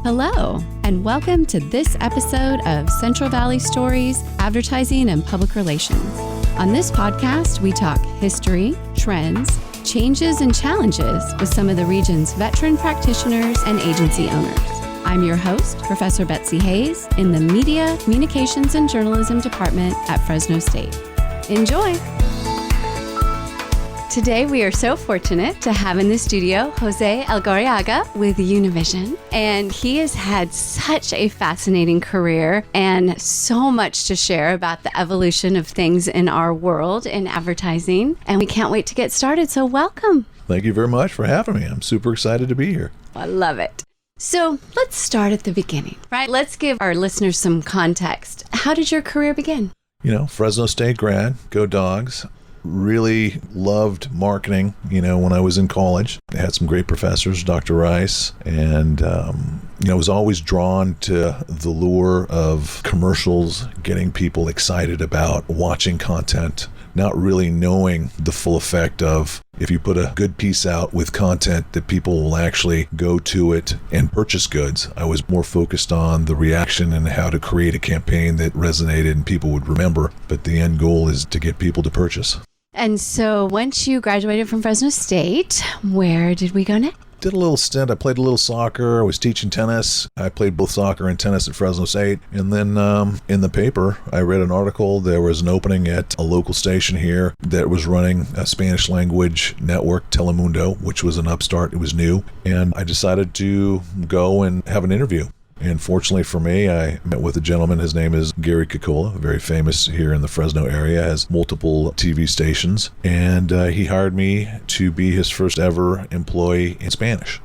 Hello, and welcome to this episode of Central Valley Stories, Advertising and Public Relations. On this podcast, we talk history, trends, changes, and challenges with some of the region's veteran practitioners and agency owners. I'm your host, Professor Betsy Hayes, in the Media, Communications, and Journalism Department at Fresno State. Enjoy! Today, we are so fortunate to have in the studio Jose Elgorriaga with Univision, and he has had such a fascinating career and so much to share about the evolution of things in our world in advertising, and we can't wait to get started, so welcome. Thank you very much for having me. I'm super excited to be here. I love it. So let's start at the beginning, right? Let's give our listeners some context. How did your career begin? Fresno State grad, go Dogs. Really loved marketing, when I was in college. I had some great professors, Dr. Rice, and, I was always drawn to the lure of commercials, getting people excited about watching content, not really knowing the full effect of if you put a good piece out with content that people will actually go to it and purchase goods. I was more focused on the reaction and how to create a campaign that resonated and people would remember, but the end goal is to get people to purchase. And so once you graduated from Fresno State, where did we go next? Did a little stint. I played a little soccer. I was teaching tennis. I played both soccer and tennis at Fresno State. And then in the paper, I read an article. There was an opening at a local station here that was running a Spanish language network, Telemundo, which was an upstart. It was new. And I decided to go and have an interview. And fortunately for me, I met with a gentleman. His name is Gary Kikola, very famous here in the Fresno area, has multiple TV stations. And he hired me to be his first ever employee in Spanish.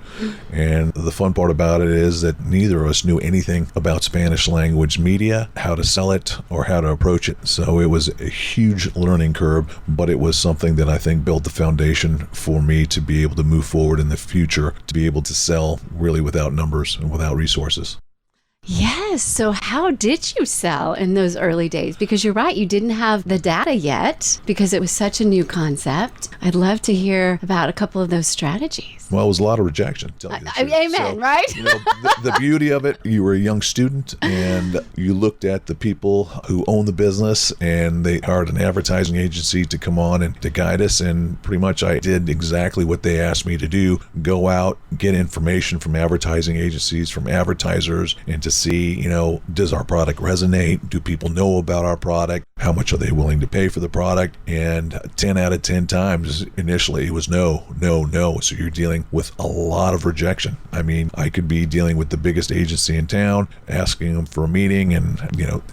And the fun part about it is that neither of us knew anything about Spanish language media, how to sell it, or how to approach it. So it was a huge learning curve, but it was something that I think built the foundation for me to be able to move forward in the future, to be able to sell really without numbers and without resources. Yes. So how did you sell in those early days? Because you're right, you didn't have the data yet because it was such a new concept. I'd love to hear about a couple of those strategies. Well, it was a lot of rejection. Amen, right? The beauty of it, you were a young student and you looked at the people who own the business and they hired an advertising agency to come on and to guide us. And pretty much I did exactly what they asked me to do, go out, get information from advertising agencies, from advertisers, and to see, does our product resonate? Do people know about our product? How much are they willing to pay for the product? And 10 out of 10 times initially it was no. So you're dealing with a lot of rejection. I mean, I could be dealing with the biggest agency in town, asking them for a meeting, and,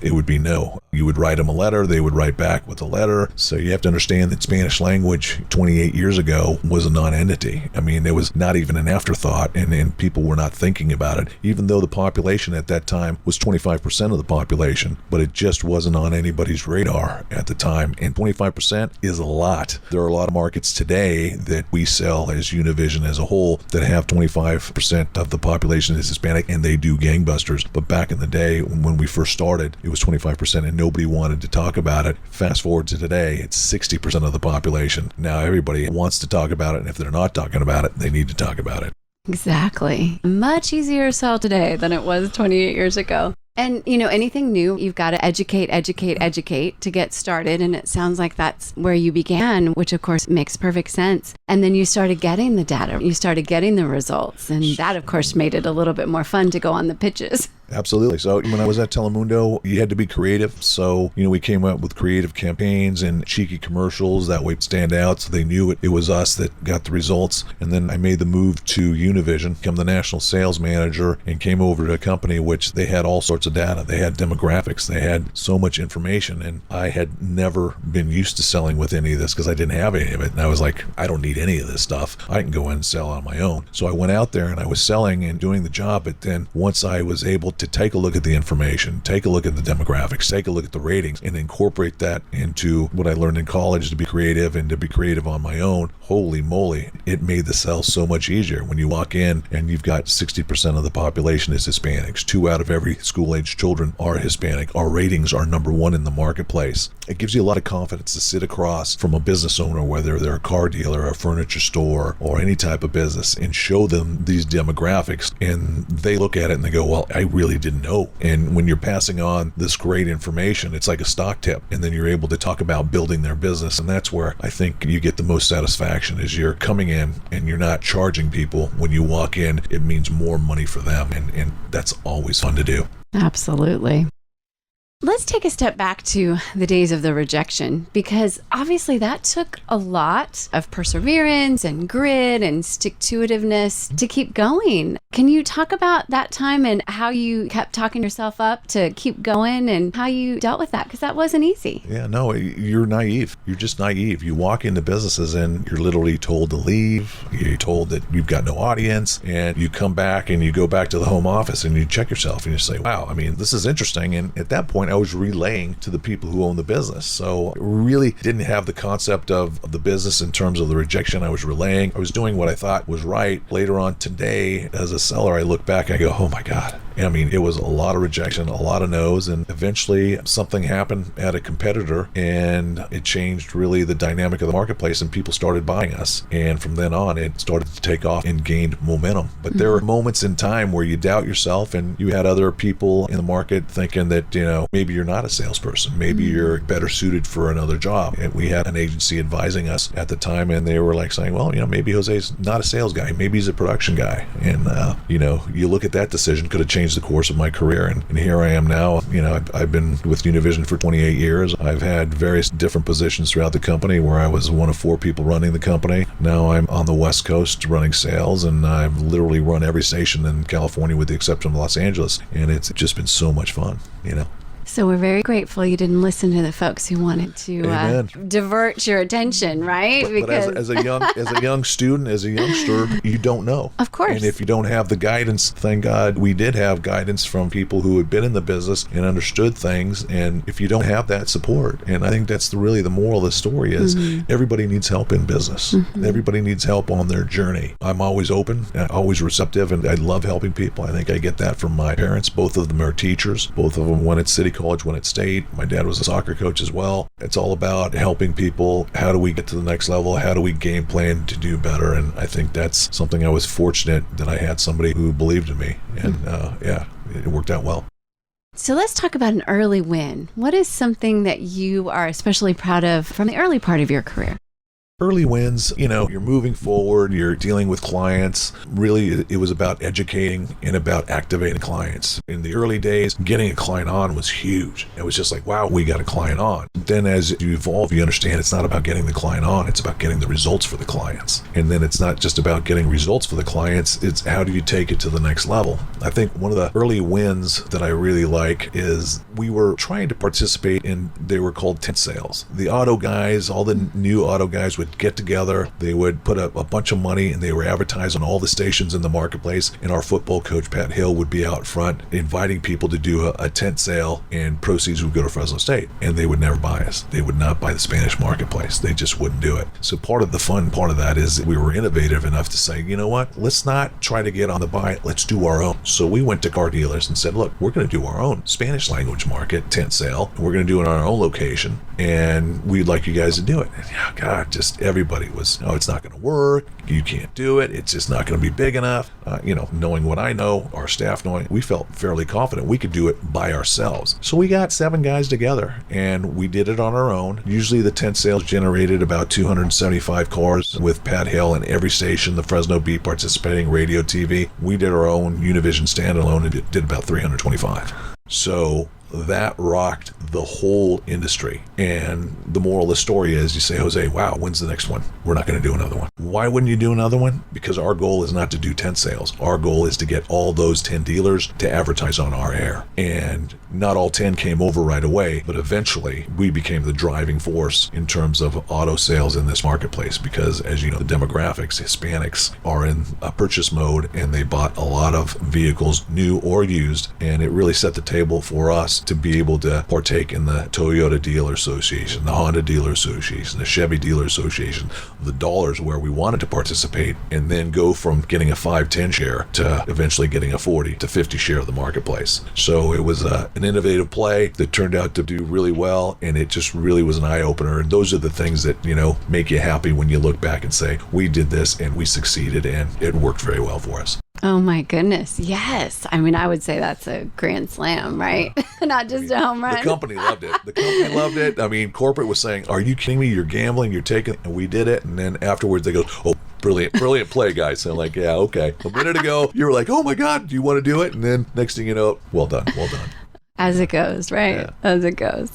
it would be no. You would write them a letter, they would write back with a letter. So you have to understand that Spanish language 28 years ago was a non-entity. I mean, it was not even an afterthought, and people were not thinking about it, even though the population at that time was 25% of the population, but it just wasn't on anybody's radar at the time. And 25% is a lot. There are a lot of markets today that we sell as Univision as a whole that have 25% of the population is Hispanic, and they do gangbusters. But back in the day when we first started, it was 25% and nobody wanted to talk about it. Fast forward to today, it's 60% of the population. Now everybody wants to talk about it, and if they're not talking about it, they need to talk about it. Exactly. Much easier to sell today than it was 28 years ago. And, anything new, you've got to educate to get started. And it sounds like that's where you began, which of course makes perfect sense. And then you started getting the data, you started getting the results. And that, of course, made it a little bit more fun to go on the pitches. Absolutely. So when I was at Telemundo, you had to be creative. So, we came up with creative campaigns and cheeky commercials that would stand out. So they knew it was us that got the results. And then I made the move to Univision, become the national sales manager, and came over to a company which they had all sorts of data. They had demographics. They had so much information. And I had never been used to selling with any of this because I didn't have any of it. And I was like, I don't need any of this stuff. I can go in and sell on my own. So I went out there and I was selling and doing the job. But then once I was able to take a look at the information, take a look at the demographics, take a look at the ratings, and incorporate that into what I learned in college to be creative and to be creative on my own. Holy moly, it made the sell so much easier. When you walk in and you've got 60% of the population is Hispanics, 2 out of every school-age children are Hispanic. Our ratings are number 1 in the marketplace. It gives you a lot of confidence to sit across from a business owner, whether they're a car dealer, a furniture store, or any type of business, and show them these demographics, and they look at it and they go, well, I really didn't know. And when you're passing on this great information, it's like a stock tip, and then you're able to talk about building their business. And that's where I think you get the most satisfaction, is you're coming in and you're not charging people. When you walk in, it means more money for them, and that's always fun to do. Absolutely. Let's take a step back to the days of the rejection, because obviously that took a lot of perseverance and grit and stick-to-itiveness to keep going. Can you talk about that time and how you kept talking yourself up to keep going and how you dealt with that? Because that wasn't easy. Yeah, no, you're naive. You're just naive. You walk into businesses and you're literally told to leave. You're told that you've got no audience, and you come back and you go back to the home office and you check yourself and you say, wow, I mean, this is interesting. And at that point, I was relaying to the people who own the business. So I really didn't have the concept of the business in terms of the rejection. I was relaying. I was doing what I thought was right. Later on today, as a seller, I look back, I go, oh my God. I mean, it was a lot of rejection, a lot of no's, and eventually something happened at a competitor, and it changed really the dynamic of the marketplace, and people started buying us. And from then on, it started to take off and gained momentum. But there are moments in time where you doubt yourself, and you had other people in the market thinking that, you know, maybe you're not a salesperson, maybe you're better suited for another job. And we had an agency advising us at the time, and they were like saying, well, you know, maybe Jose's not a sales guy, maybe he's a production guy. And you know, you look at that decision, could have changed the course of my career. And here I am now. You know, I've been with Univision for 28 years. I've had various different positions throughout the company, where I was one of 4 people running the company. Now I'm on the West Coast running sales, and I've literally run every station in California with the exception of Los Angeles. And it's just been so much fun, you know. So we're very grateful you didn't listen to the folks who wanted to divert your attention, right? But as a young student, as a youngster, you don't know. Of course. And if you don't have the guidance, thank God we did have guidance from people who had been in the business and understood things. And if you don't have that support, and I think that's really the moral of the story is everybody needs help in business. Everybody needs help on their journey. I'm always open, always receptive, and I love helping people. I think I get that from my parents. Both of them are teachers. Both of them went at City College, went at State. My dad was a soccer coach as well. It's all about helping people. How do we get to the next level? How do we game plan to do better? And I think that's something I was fortunate that I had somebody who believed in me. And yeah, it worked out well. So let's talk about an early win. What is something that you are especially proud of from the early part of your career? Early wins, you know, you're moving forward, you're dealing with clients. Really, it was about educating and about activating clients. In the early days, getting a client on was huge. It was just like, wow, we got a client on. Then as you evolve, you understand it's not about getting the client on, it's about getting the results for the clients. And then it's not just about getting results for the clients, it's how do you take it to the next level. I think one of the early wins that I really like is we were trying to participate in, they were called tent sales. The auto guys, all the new auto guys would get together, they would put a bunch of money, and they were advertised on all the stations in the marketplace, and our football coach Pat Hill would be out front inviting people to do a tent sale, and proceeds would go to Fresno State, and they would never buy us. They would not buy the Spanish marketplace. They just wouldn't do it. So part of the fun part of that is that we were innovative enough to say, you know what, let's not try to get on the buy it, let's do our own. So we went to car dealers and said, look, we're going to do our own Spanish language market tent sale. We're going to do it on our own location, and we'd like you guys to do it. And oh God, just everybody was, oh, it's not going to work. You can't do it. It's just not going to be big enough. You know, knowing what I know, our staff knowing, we felt fairly confident we could do it by ourselves. So we got 7 guys together, and we did it on our own. Usually the tent sales generated about 275 cars with Pat Hill in every station, the Fresno Beat participating, radio, TV. We did our own Univision standalone and did about 325. So that rocked the whole industry. And the moral of the story is, you say, Jose, wow, when's the next one? We're not going to do another one. Why wouldn't you do another one? Because our goal is not to do 10 sales. Our goal is to get all those 10 dealers to advertise on our air. And not all 10 came over right away, but eventually we became the driving force in terms of auto sales in this marketplace, because as you know, the demographics, Hispanics are in a purchase mode, and they bought a lot of vehicles, new or used, and it really set the table for us to be able to partake in the Toyota Dealer Association, the Honda Dealer Association, the Chevy Dealer Association, the dollars where we wanted to participate, and then go from getting a 5-10 share to eventually getting a 40 to 50 share of the marketplace. So it was an innovative play that turned out to do really well, and it just really was an eye-opener. And those are the things that, you know, make you happy when you look back and say, we did this and we succeeded, and it worked very well for us. Oh my goodness. Yes. I mean, I would say that's a grand slam, right? Not just a home run. The company loved it. The company loved it. I mean, corporate was saying, are you kidding me? You're gambling, you're taking it. And we did it. And then afterwards they go, oh, brilliant play, guys. And I'm like, yeah, okay. A minute ago, you were like, oh my God, do you want to do it? And then next thing you know, well done. As it goes, right? Yeah. As it goes.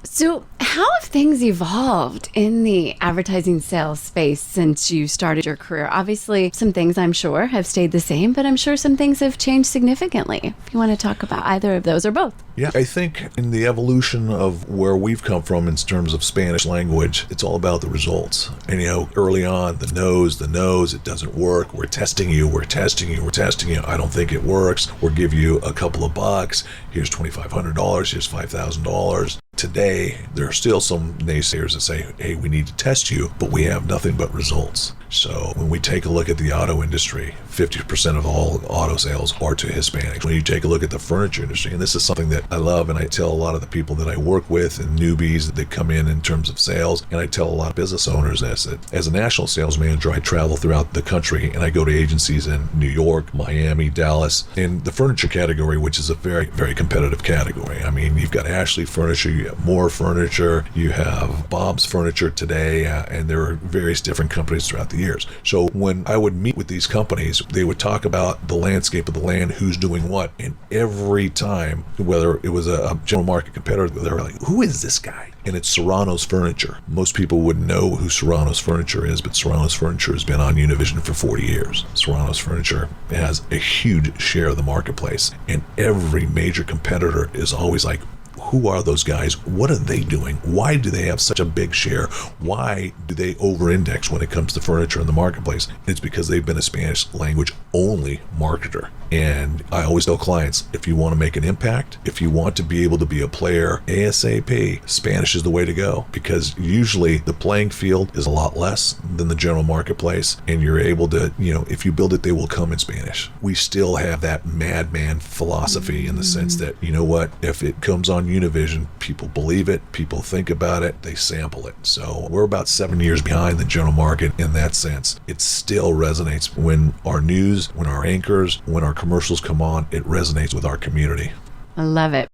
So how have things evolved in the advertising sales space since you started your career? Obviously, some things I'm sure have stayed the same, but I'm sure some things have changed significantly. If you want to talk about either of those or both. Yeah, I think in the evolution of where we've come from in terms of Spanish language, it's all about the results. And, you know, early on, the no's, it doesn't work. We're testing you. I don't think it works. We'll give you a couple of bucks. Here's $2,500. Here's $5,000. Today, there are still some naysayers that say, hey, we need to test you, but we have nothing but results. So when we take a look at the auto industry, 50% of all auto sales are to Hispanics. When you take a look at the furniture industry, and this is something that I love, and I tell a lot of the people that I work with and newbies that come in terms of sales, and I tell a lot of business owners this, that as a national sales manager, I travel throughout the country and I go to agencies in New York, Miami, Dallas, in the furniture category, which is a very, very competitive category. I mean, you've got Ashley Furniture, you have Moore Furniture, you have Bob's Furniture today, and there are various different companies throughout the years. So when I would meet with these companies, they would talk about the landscape of the land, who's doing what, and every time, whether it was a general market competitor, they were like, who is this guy? And it's Serrano's Furniture. Most people wouldn't know who Serrano's Furniture is, but Serrano's Furniture has been on Univision for 40 years. Serrano's Furniture has a huge share of the marketplace, and every major competitor is always like, who are those guys? What are they doing? Why do they have such a big share? Why do they over-index when it comes to furniture in the marketplace? It's because they've been a Spanish language only marketer. And I always tell clients, if you want to make an impact, if you want to be able to be a player ASAP, Spanish is the way to go, because usually the playing field is a lot less than the general marketplace, and you're able to, you know, if you build it, they will come in Spanish. We still have that madman philosophy in the sense that, you know what, if it comes on Univision, people believe it, people think about it, they sample it. So we're about 7 years behind the general market in that sense. It still resonates when our news, when our anchors, when our commercials come on, it resonates with our community. I love it.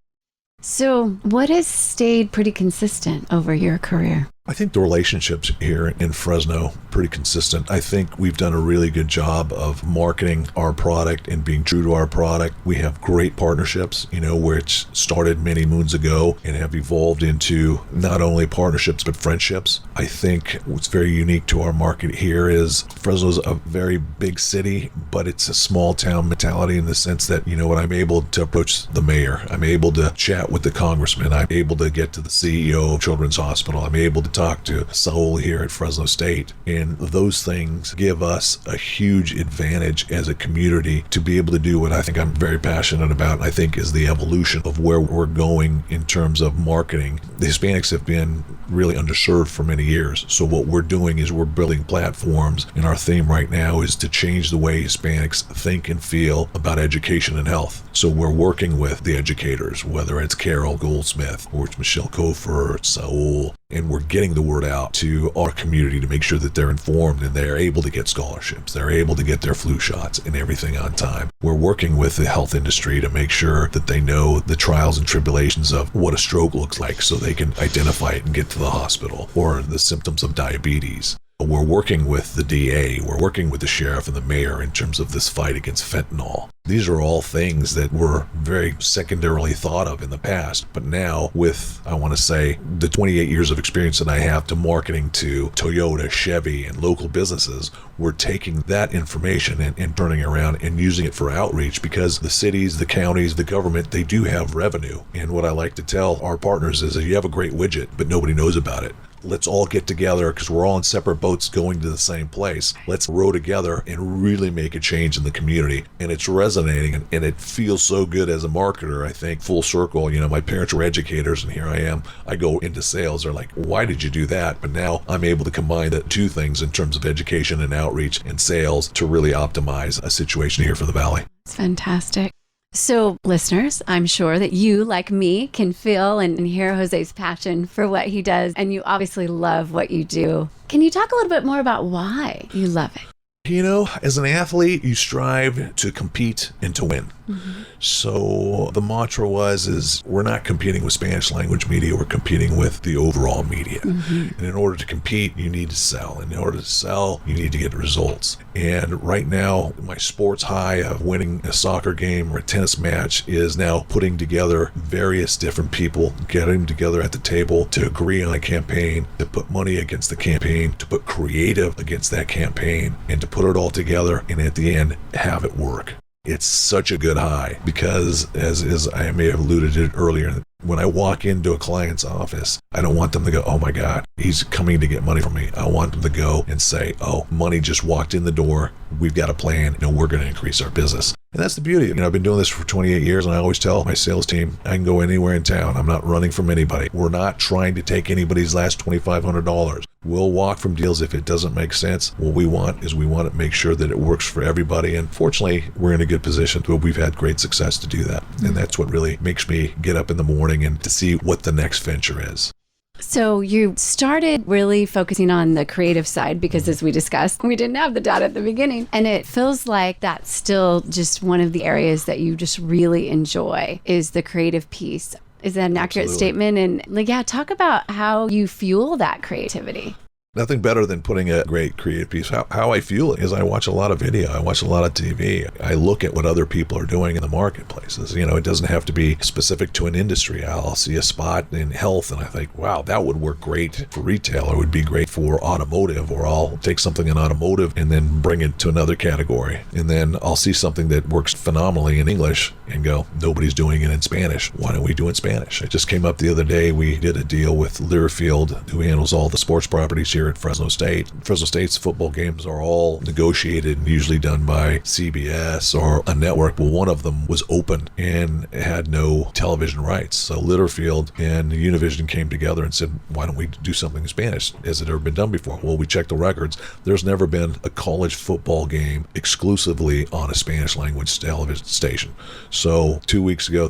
So what has stayed pretty consistent over your career? I think the relationships here in Fresno pretty consistent. I think we've done a really good job of marketing our product and being true to our product. We have great partnerships, you know, which started many moons ago and have evolved into not only partnerships but friendships. I think what's very unique to our market here is Fresno's a very big city, but it's a small town mentality in the sense that, you know what, I'm able to approach the mayor. I'm able to chat with the congressman. I'm able to get to the CEO of Children's Hospital. I'm able to talk to Saul here at Fresno State. And those things give us a huge advantage as a community to be able to do what I think I'm very passionate about, and I think is the evolution of where we're going in terms of marketing. The Hispanics have been really underserved for many years. So what we're doing is we're building platforms, and our theme right now is to change the way Hispanics think and feel about education and health. So we're working with the educators, whether it's Carol Goldsmith or it's Michelle Kofer or it's Saul, and we're getting the word out to our community to make sure that they're informed and they're able to get scholarships. They're able to get their flu shots and everything on time. We're working with the health industry to make sure that they know the trials and tribulations of what a stroke looks like so they can identify it and get to the hospital, or the symptoms of diabetes, We're working with the DA, we're working with the sheriff and the mayor in terms of this fight against fentanyl. These are all things that were very secondarily thought of in the past. But now with, I want to say, the 28 years of experience that I have to marketing to Toyota, Chevy, and local businesses, we're taking that information and turning it around and using it for outreach, because the cities, the counties, the government, they do have revenue. And what I like to tell our partners is that you have a great widget, but nobody knows about it. Let's all get together, because we're all in separate boats going to the same place. Let's row together and really make a change in the community. And it's resonating, and it feels so good as a marketer. I think full circle, my parents were educators, and here I am. I go into sales. They're like, why did you do that? But now I'm able to combine the two things in terms of education and outreach and sales to really optimize a situation here for the Valley. It's fantastic. So listeners, I'm sure that you, like me, can feel and hear Jose's passion for what he does, and you obviously love what you do. Can you talk a little bit more about why you love it? As an athlete, you strive to compete and to win. Mm-hmm. So the mantra is we're not competing with Spanish language media, we're competing with the overall media. Mm-hmm. And in order to compete, you need to sell. And in order to sell, you need to get results. And right now, my sports high of winning a soccer game or a tennis match is now putting together various different people, getting together at the table to agree on a campaign, to put money against the campaign, to put creative against that campaign, and to put it all together and at the end have it work. It's such a good high, because as I may have alluded to it earlier, when I walk into a client's office, I don't want them to go, oh my God, he's coming to get money from me. I want them to go and say, oh, money just walked in the door. We've got a plan. We're going to increase our business. And that's the beauty. I've been doing this for 28 years, and I always tell my sales team, I can go anywhere in town. I'm not running from anybody. We're not trying to take anybody's last $2,500. We'll walk from deals if it doesn't make sense. What we want to make sure that it works for everybody. And fortunately, we're in a good position where we've had great success to do that. And that's what really makes me get up in the morning and to see what the next venture is. So you started really focusing on the creative side because, as we discussed, we didn't have the data at the beginning. And it feels like that's still just one of the areas that you just really enjoy is the creative piece. Is that an accurate statement? And talk about how you fuel that creativity. Nothing better than putting a great creative piece. How I fuel it is I watch a lot of video. I watch a lot of TV. I look at what other people are doing in the marketplaces. It doesn't have to be specific to an industry. I'll see a spot in health and I think, wow, that would work great for retail, or would be great for automotive, or I'll take something in automotive and then bring it to another category. And then I'll see something that works phenomenally in English and go, nobody's doing it in Spanish. Why don't we do it in Spanish? It just came up the other day. We did a deal with Learfield, who handles all the sports properties here at Fresno State. Fresno State's football games are all negotiated and usually done by CBS or a network. Well, one of them was open and had no television rights. So Learfield and Univision came together and said, why don't we do something in Spanish? Has it ever been done before? Well, we checked the records. There's never been a college football game exclusively on a Spanish language television station. So 3 weeks ago,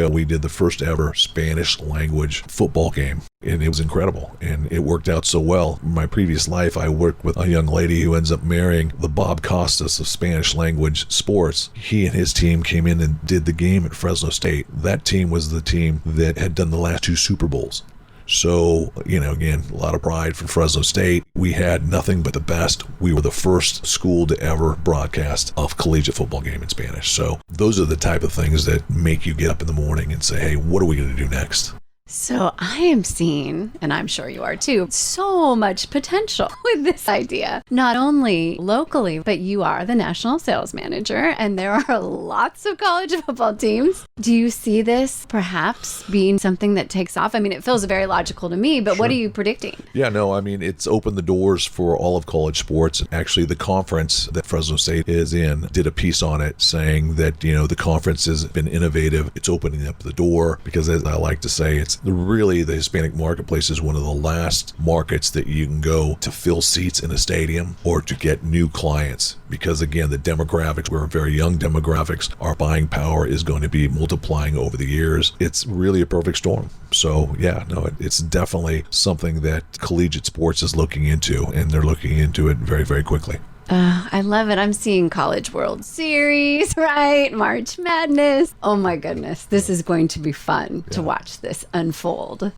we did the first ever Spanish language football game. And it was incredible. And it worked out so well. In my previous life, I worked with a young lady who ends up marrying the Bob Costas of Spanish language sports. He and his team came in and did the game at Fresno State. That team was the team that had done the last 2 Super Bowls. So, again, a lot of pride for Fresno State. We had nothing but the best. We were the first school to ever broadcast a collegiate football game in Spanish. So those are the type of things that make you get up in the morning and say, hey, what are we going to do next? So I am seeing, and I'm sure you are too, so much potential with this idea. Not only locally, but you are the national sales manager, and there are lots of college football teams. Do you see this perhaps being something that takes off? I mean, it feels very logical to me, but Sure. What are you predicting? Yeah, no, I mean, it's opened the doors for all of college sports. Actually, the conference that Fresno State is in did a piece on it saying that, the conference has been innovative. It's opening up the door because, as I like to say, it's really the Hispanic marketplace is one of the last markets that you can go to fill seats in a stadium or to get new clients. Because again, the demographics, we're very young demographics, our buying power is going to be multiplying over the years. It's really a perfect storm. So yeah, no, it's definitely something that collegiate sports is looking into, and they're looking into it very, very quickly. I love it. I'm seeing College World Series, right? March Madness. Oh my goodness. This is going to be fun to watch this unfold.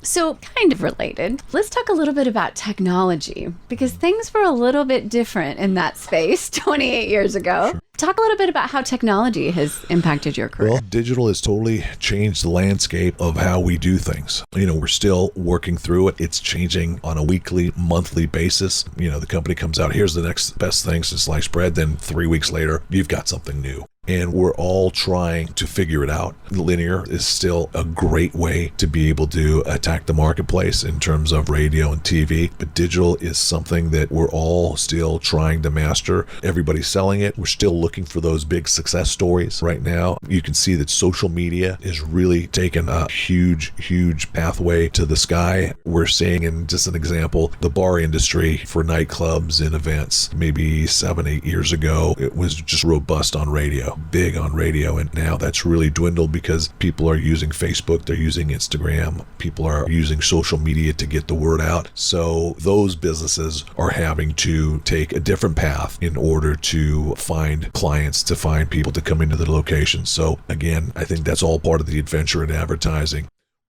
So kind of related, let's talk a little bit about technology, because things were a little bit different in that space 28 years ago. Sure. Talk a little bit about how technology has impacted your career. Well, digital has totally changed the landscape of how we do things. We're still working through it. It's changing on a weekly, monthly basis. The company comes out, here's the next best thing to sliced bread. Then 3 weeks later, you've got something new. And we're all trying to figure it out. Linear is still a great way to be able to attack the marketplace in terms of radio and TV. But digital is something that we're all still trying to master. Everybody's selling it. We're still looking for those big success stories right now. You can see that social media is really taken a huge, huge pathway to the sky. We're seeing, in just an example, the bar industry for nightclubs and events. Maybe 7-8 years ago, it was just robust on radio. Big on radio, and now that's really dwindled because people are using Facebook, they're using Instagram, people are using social media to get the word out. So those businesses are having to take a different path in order to find clients, to find people to come into the location. So again, I think that's all part of the adventure in advertising.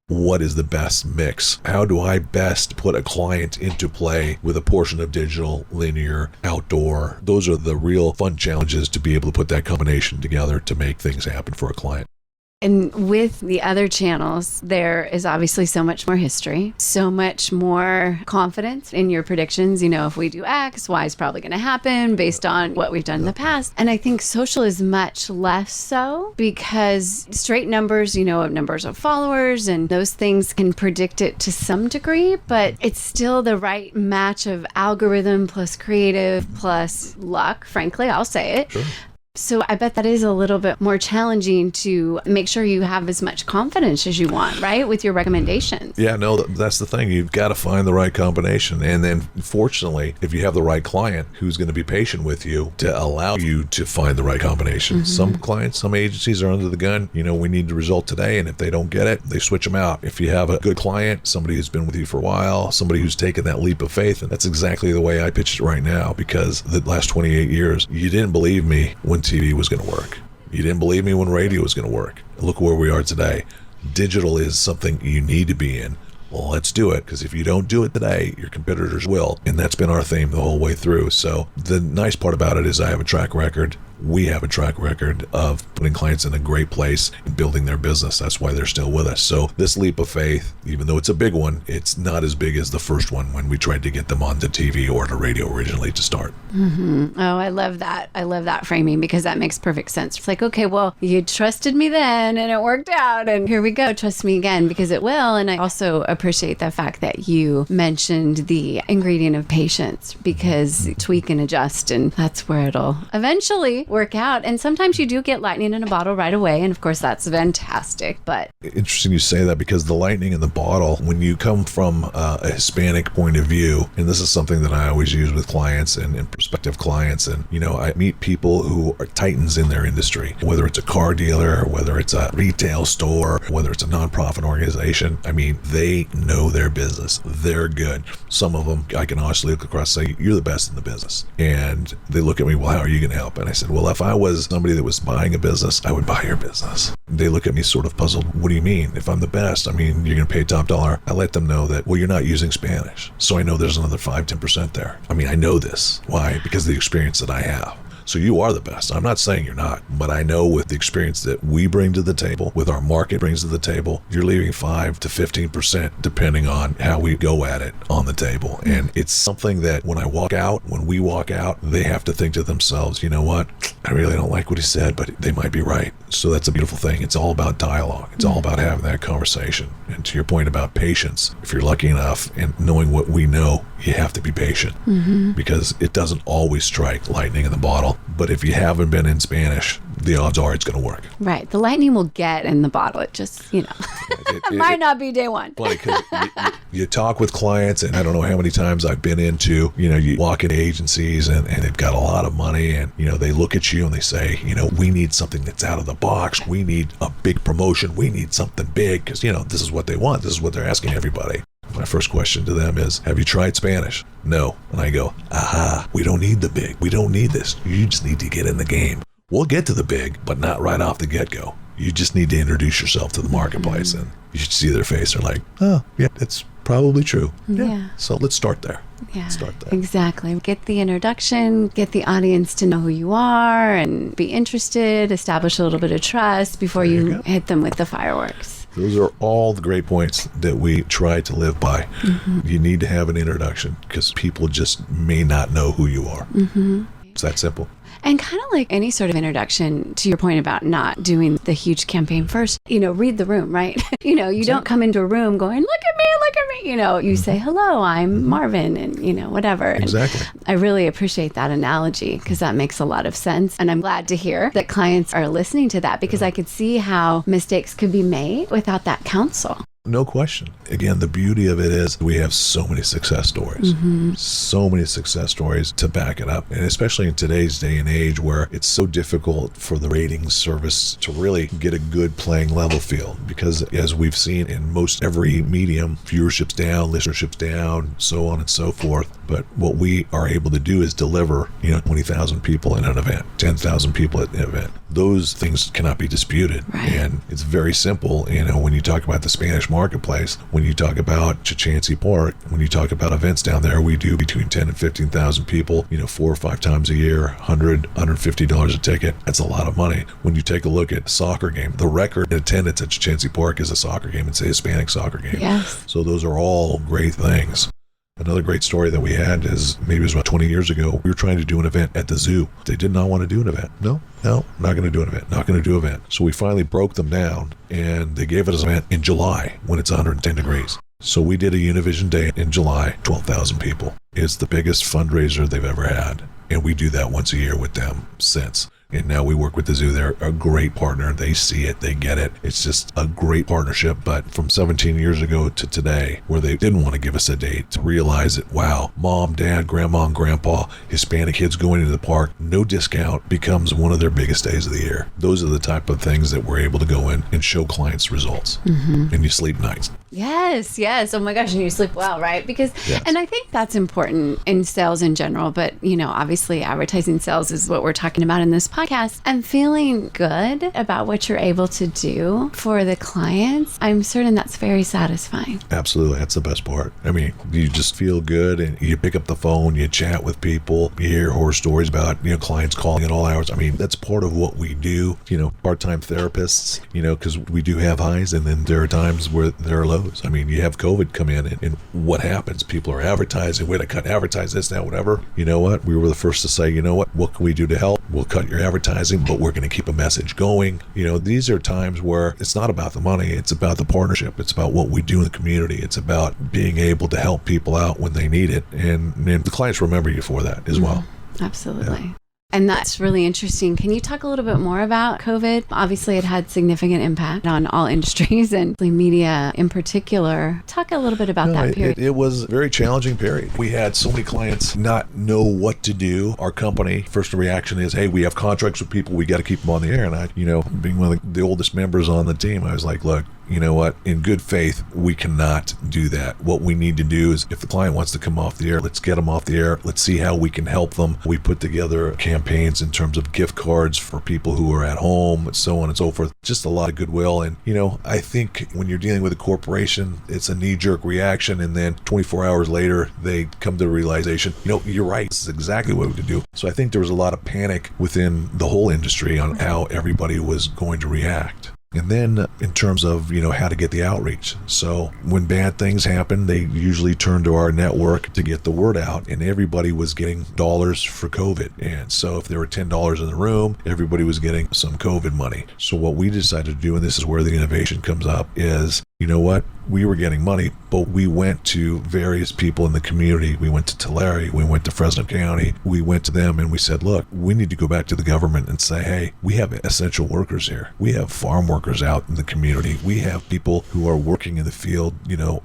What is the best mix? How do I best put a client into play with a portion of digital, linear, outdoor? Those are the real fun challenges to be able to put that combination together to make things happen for a client. And with the other channels, there is obviously so much more history, so much more confidence in your predictions. If we do X, Y is probably going to happen based on what we've done in the past. And I think social is much less so, because straight numbers, numbers of followers and those things can predict it to some degree, but it's still the right match of algorithm plus creative plus luck. Frankly, I'll say it. Sure. So I bet that is a little bit more challenging to make sure you have as much confidence as you want, right? With your recommendations. Yeah, no, that's the thing. You've got to find the right combination. And then fortunately, if you have the right client who's going to be patient with you to allow you to find the right combination. Mm-hmm. Some clients, some agencies are under the gun. We need the result today. And if they don't get it, they switch them out. If you have a good client, somebody who's been with you for a while, somebody who's taken that leap of faith, and that's exactly the way I pitch it right now, because the last 28 years, you didn't believe me when TV was going to work. You didn't believe me when radio was going to work. Look where we are today. Digital is something you need to be in. Well, let's do it, because if you don't do it today, your competitors will. And that's been our theme the whole way through. So the nice part about it is I have a track record. We have a track record of putting clients in a great place and building their business. That's why they're still with us. So this leap of faith, even though it's a big one, it's not as big as the first one when we tried to get them onto TV or to radio originally to start. Mm-hmm. Oh, I love that. I love that framing, because that makes perfect sense. It's like, okay, well, you trusted me then and it worked out, and here we go. Trust me again, because it will. And I also appreciate the fact that you mentioned the ingredient of patience, because tweak and adjust, and that's where it'll eventually work out. And sometimes you do get lightning in a bottle right away, and of course that's fantastic. But interesting you say that, because the lightning in the bottle, when you come from a Hispanic point of view, and this is something that I always use with clients and prospective clients, and I meet people who are titans in their industry, whether it's a car dealer, whether it's a retail store, whether it's a nonprofit organization. I mean, they know their business. They're good. Some of them I can honestly look across and say, you're the best in the business. And they look at me, well, how are you going to help? And I said, well, if I was somebody that was buying a business, I would buy your business. They look at me sort of puzzled. What do you mean? If I'm the best, you're going to pay top dollar. I let them know that, well, you're not using Spanish. So I know there's another 5-10% there. I know this. Why? Because of the experience that I have. So you are the best. I'm not saying you're not, but I know with the experience that we bring to the table, with our market brings to the table, you're leaving 5 to 15%, depending on how we go at it, on the table. And it's something that when we walk out, they have to think to themselves, you know what? I really don't like what he said, but they might be right. So that's a beautiful thing. It's all about dialogue. It's all about having that conversation. And to your point about patience, if you're lucky enough and knowing what we know, you have to be patient, because it doesn't always strike lightning in the bottle. But if you haven't been in Spanish, the odds are it's going to work. Right. The lightning will get in the bottle. It just, it might not be day one. Funny, because you talk with clients, and I don't know how many times I've been into, you walk into agencies and they've got a lot of money, and, they look at you and they say, we need something that's out of the box. We need a big promotion. We need something big, because, this is what they want. This is what they're asking everybody. My first question to them is, have you tried Spanish? No. And I go, we don't need the big. We don't need this. You just need to get in the game. We'll get to the big, but not right off the get-go. You just need to introduce yourself to the marketplace, and you should see their face. They're like, oh, yeah, it's probably true. Yeah. So let's start there. Yeah, Start there. exactly. Get the introduction, get the audience to know who you are and be interested, establish a little bit of trust before you hit them with the fireworks. Those are all the great points that we try to live by. You need to have an introduction because people just may not know who you are. It's that simple. And kind of like any sort of introduction, to your point about not doing the huge campaign first, read the room, right? You don't come into a room going, look at me. You say, hello, I'm Marvin, and, whatever. Exactly. And I really appreciate that analogy because that makes a lot of sense. And I'm glad to hear that clients are listening to that because I could see how mistakes could be made without that counsel. No question. Again, the beauty of it is we have so many success stories, so many success stories to back it up. And especially in today's day and age where it's so difficult for the ratings service to really get a good playing level field because as we've seen in most every medium, viewership's down, listenership's down, so on and so forth. But what we are able to do is deliver, 20,000 people in an event, 10,000 people at an event. Those things cannot be disputed. Right. And it's very simple, when you talk about the Spanish marketplace, when you talk about Chachansey Park, when you talk about events down there, we do between 10 and 15,000 people, 4 or 5 times a year, $100, $150 a ticket. That's a lot of money. When you take a look at a soccer game, the record attendance at Chachansey Park is a soccer game. It's a Hispanic soccer game. Yes. So those are all great things. Another great story that we had is maybe it was about 20 years ago. We were trying to do an event at the zoo. They did not want to do an event. No, not going to do an event. Not going to do an event. So we finally broke them down and they gave us an event in July when it's 110 degrees. So we did a Univision Day in July, 12,000 people. It's the biggest fundraiser they've ever had. And we do that once a year with them since. And now we work with the zoo. They're a great partner. They see it. They get it. It's just a great partnership. But from 17 years ago to today, where they didn't want to give us a date, to realize that, wow, mom, dad, grandma, and grandpa, Hispanic kids going into the park, no discount becomes one of their biggest days of the year. Those are the type of things that we're able to go in and show clients results. And you sleep nights. Yes. Oh my gosh. And you sleep well, right? Because, Yes. and I think that's important in sales in general, but obviously advertising sales is what we're talking about in this podcast. And feeling good about what you're able to do for the clients, I'm certain that's very satisfying. Absolutely. That's the best part. I mean, you just feel good and you pick up the phone, you chat with people, you hear horror stories about, clients calling at all hours. I mean, that's part of what we do, part-time therapists, because we do have highs and then there are times where there are lows. I mean, you have COVID come in and what happens? People are advertising, wait, I can't advertise this now, whatever. You know what? We were the first to say, what can we do to help? We'll cut your advertising, but we're going to keep a message going. These are times where it's not about the money. It's about the partnership. It's about what we do in the community. It's about being able to help people out when they need it. And the clients remember you for that as well. Absolutely. Yeah. And that's really interesting. Can you talk a little bit more about COVID? Obviously, it had significant impact on all industries and media in particular. Talk a little bit about that period. It was a very challenging period. We had so many clients not know what to do. Our company, first reaction is, hey, we have contracts with people. We got to keep them on the air. And I, being one of the oldest members on the team, I was like, look, you know what? In good faith, we cannot do that. What we need to do is if the client wants to come off the air, let's get them off the air. Let's see how we can help them. We put together campaigns in terms of gift cards for people who are at home, so on and so forth. Just a lot of goodwill. And, I think when you're dealing with a corporation, it's a knee-jerk reaction. And then 24 hours later, they come to the realization, you're right. This is exactly what we would do. So I think there was a lot of panic within the whole industry on how everybody was going to react. And then in terms of, how to get the outreach. So when bad things happen, they usually turn to our network to get the word out. And everybody was getting dollars for COVID. And so if there were $10 in the room, everybody was getting some COVID money. So what we decided to do, and this is where the innovation comes up, is, we were getting money, but we went to various people in the community. We went to Tulare, we went to Fresno County, we went to them and we said, look, we need to go back to the government and say, hey, we have essential workers here. We have farm workers out in the community. We have people who are working in the field,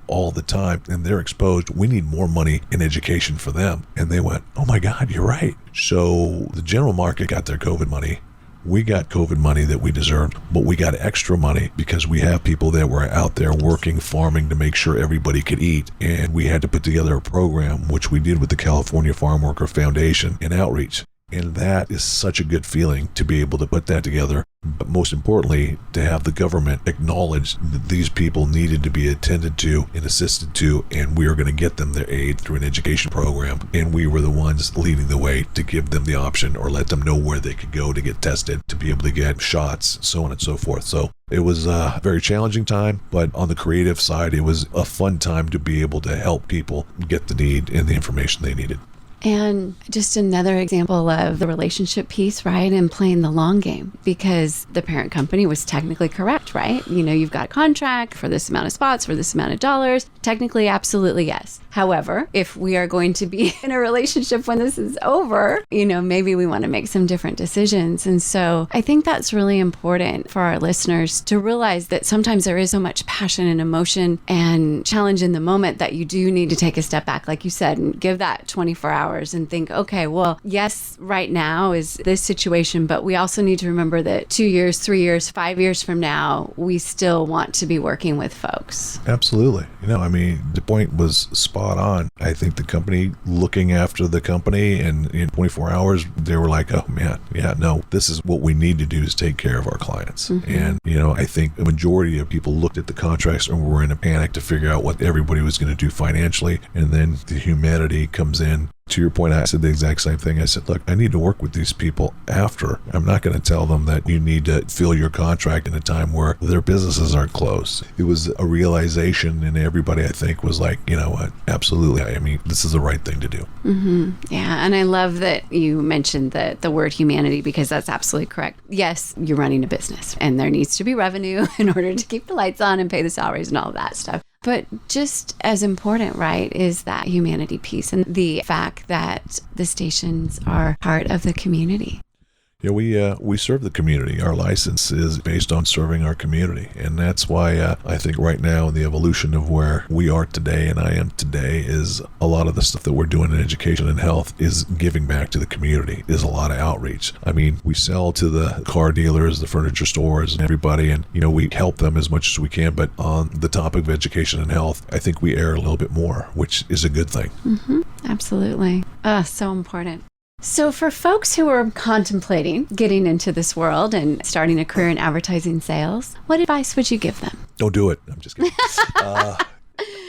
all the time, and they're exposed. We need more money in education for them. And they went, oh my God, you're right. So the general market got their COVID money. We got COVID money that we deserved, but we got extra money because we have people that were out there working, farming to make sure everybody could eat. And we had to put together a program, which we did with the California Farm Worker Foundation and outreach. And that is such a good feeling to be able to put that together. But most importantly, to have the government acknowledge that these people needed to be attended to and assisted to, and we are going to get them their aid through an education program. And we were the ones leading the way to give them the option or let them know where they could go to get tested, to be able to get shots, so on and so forth. So it was a very challenging time, but on the creative side, it was a fun time to be able to help people get the need and the information they needed. And just another example of the relationship piece, right? And playing the long game, because the parent company was technically correct, right? You've got a contract for this amount of spots, for this amount of dollars. Technically, absolutely, yes. However, if we are going to be in a relationship when this is over, maybe we want to make some different decisions. And so I think that's really important for our listeners to realize that sometimes there is so much passion and emotion and challenge in the moment that you do need to take a step back, like you said, and give that 24 hours and think, okay, well, yes, right now is this situation, but we also need to remember that 2 years, 3 years, 5 years from now, we still want to be working with folks. Absolutely. The point was spot on. I think the company looking after the company, and in 24 hours, they were like, oh man, yeah, no, this is what we need to do is take care of our clients. And, I think a majority of people looked at the contracts and were in a panic to figure out what everybody was going to do financially. And then the humanity comes in. To your point, I said the exact same thing. I said, look, I need to work with these people after. I'm not going to tell them that you need to fill your contract in a time where their businesses aren't closed. It was a realization, and everybody, I think, was like, you know what, absolutely. This is the right thing to do. Yeah, and I love that you mentioned the word humanity, because that's absolutely correct. Yes, you're running a business, and there needs to be revenue in order to keep the lights on and pay the salaries and all of that stuff. But just as important, right, is that humanity piece and the fact that the stations are part of the community. Yeah, we serve the community. Our license is based on serving our community. And that's why I think right now in the evolution of where we are today and I am today is a lot of the stuff that we're doing in education and health is giving back to the community. There's a lot of outreach. We sell to the car dealers, the furniture stores, and everybody, and, we help them as much as we can. But on the topic of education and health, I think we err a little bit more, which is a good thing. Absolutely. So important. So for folks who are contemplating getting into this world and starting a career in advertising sales, what advice would you give them? Don't do it. I'm just kidding.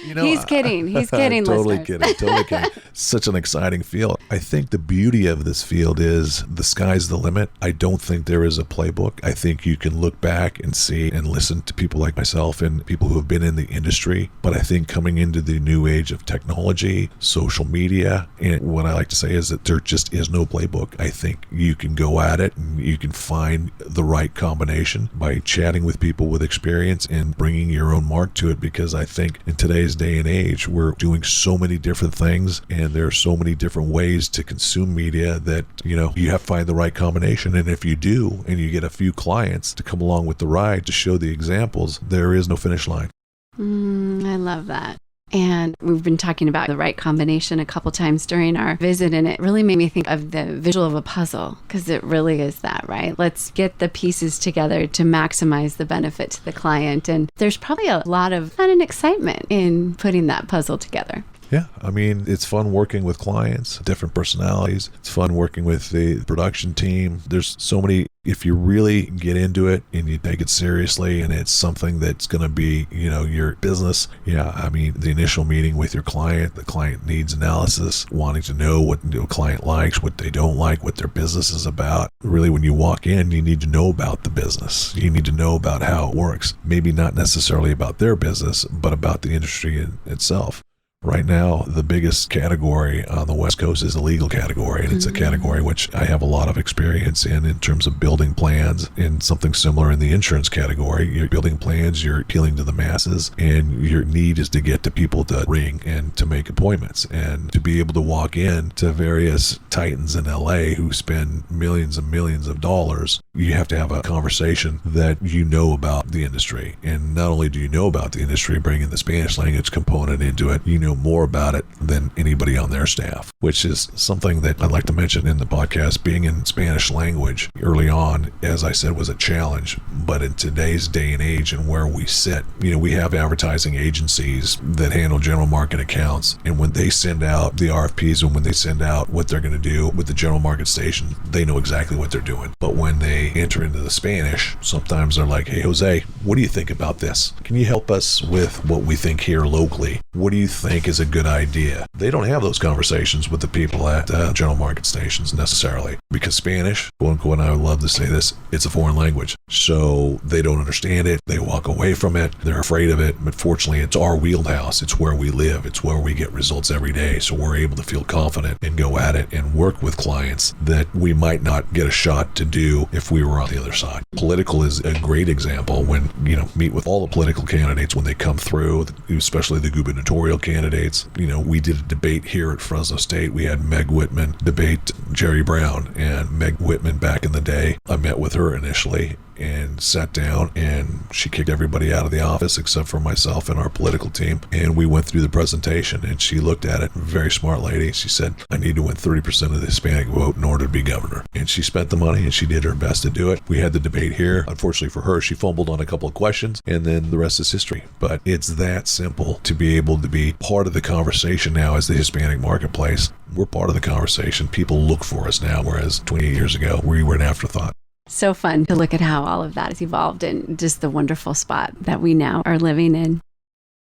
He's kidding. He's kidding, Totally listeners. kidding. Such an exciting field. I think the beauty of this field is the sky's the limit. I don't think there is a playbook. I think you can look back and see and listen to people like myself and people who have been in the industry. But I think coming into the new age of technology, social media, and what I like to say is that there just is no playbook. I think you can go at it and you can find the right combination by chatting with people with experience and bringing your own mark to it, because I think in today's day and age, we're doing so many different things and there are so many different ways to consume media that, you have to find the right combination. And if you do, and you get a few clients to come along with the ride to show the examples, there is no finish line. I love that. And we've been talking about the right combination a couple times during our visit, and it really made me think of the visual of a puzzle, because it really is that, right? Let's get the pieces together to maximize the benefit to the client. And there's probably a lot of fun and excitement in putting that puzzle together. Yeah, it's fun working with clients, different personalities. It's fun working with the production team. There's so many, if you really get into it and you take it seriously and it's something that's going to be, your business. Yeah, the initial meeting with your client, the client needs analysis, wanting to know what the client likes, what they don't like, what their business is about. Really, when you walk in, you need to know about the business. You need to know about how it works. Maybe not necessarily about their business, but about the industry itself. Right now, the biggest category on the West Coast is the legal category, and it's a category which I have a lot of experience in terms of building plans, and something similar in the insurance category. You're building plans, you're appealing to the masses, and your need is to get to people to ring and to make appointments, and to be able to walk in to various titans in LA who spend millions and millions of dollars, You have to have a conversation that you know about the industry. And not only do you know about the industry, bringing the Spanish language component into it, you know more about it than anybody on their staff, which is something that I'd like to mention in the podcast. Being in Spanish language early on, as I said, was a challenge. But in today's day and age and where we sit, we have advertising agencies that handle general market accounts. And when they send out the RFPs and when they send out what they're going to do with the general market station, they know exactly what they're doing. But when they enter into the Spanish, sometimes they're like, hey, Jose, what do you think about this? Can you help us with what we think here locally? What do you think is a good idea? They don't have those conversations with the people at general market stations necessarily, because Spanish, quote unquote, and I would love to say this, it's a foreign language. So they don't understand it. They walk away from it. They're afraid of it. But fortunately, it's our wheelhouse. It's where we live. It's where we get results every day. So we're able to feel confident and go at it and work with clients that we might not get a shot to do if we were on the other side. Political is a great example. When, meet with all the political candidates when they come through, especially the gubernatorial candidates. We did a debate here at Fresno State. We had Meg Whitman debate Jerry Brown, and Meg Whitman back in the day, I met with her initially and sat down, and she kicked everybody out of the office except for myself and our political team. And we went through the presentation, and she looked at it, very smart lady. She said, I need to win 30% of the Hispanic vote in order to be governor. And she spent the money and she did her best to do it. We had the debate here. Unfortunately for her, she fumbled on a couple of questions, and then the rest is history. But it's that simple to be able to be part of the conversation now as the Hispanic marketplace. We're part of the conversation. People look for us now, whereas 28 years ago, we were an afterthought. So fun to look at how all of that has evolved and just the wonderful spot that we now are living in.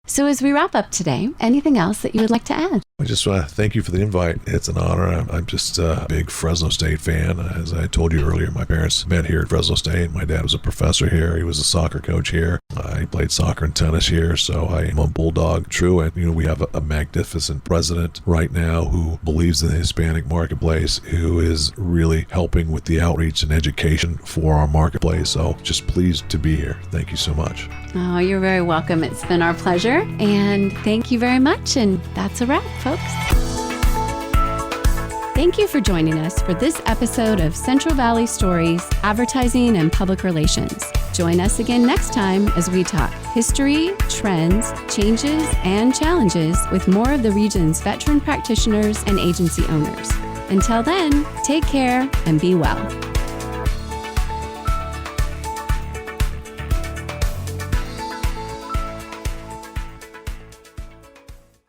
So as we wrap up today, anything else that you would like to add? I just want to thank you for the invite. It's an honor. I'm just a big Fresno State fan. As I told you earlier, my parents met here at Fresno State. My dad was a professor here. He was a soccer coach here. I played soccer and tennis here, so I am a Bulldog truant. We have a magnificent president right now who believes in the Hispanic marketplace, who is really helping with the outreach and education for our marketplace. So just pleased to be here. Thank you so much. Oh, you're very welcome. It's been our pleasure. And thank you very much. And that's a wrap, folks. Thank you for joining us for this episode of Central Valley Stories, Advertising and Public Relations. Join us again next time as we talk history, trends, changes, and challenges with more of the region's veteran practitioners and agency owners. Until then, take care and be well.